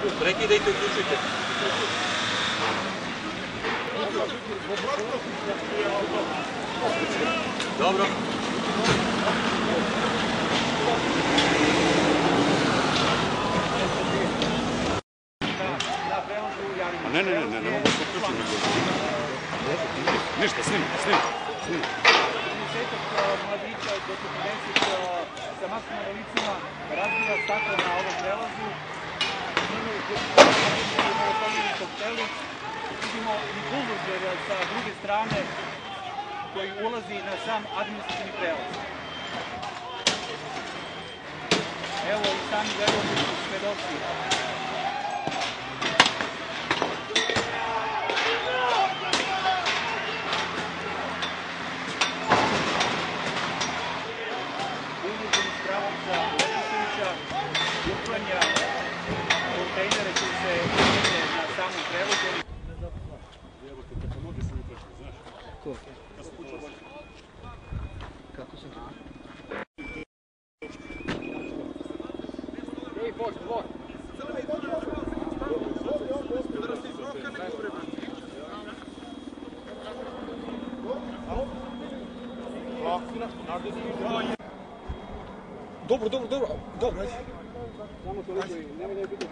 Prekidajte, uključujte. Dobro. Ne mogu se uključiti. Ništa, snimi. Mladića od 40 sa masnim licima razbija staklo na ovom prelazu. Vidimo i buldožer sa druge strane koji ulazi na sam administrativni prelaz. Evo i sami verovni su svedoci. Uklanja kontejnere koji se nalaze na samom prevozu. Ko? Kako se? Ej, voz. Dobro. Samo toliko i nemoj da je biti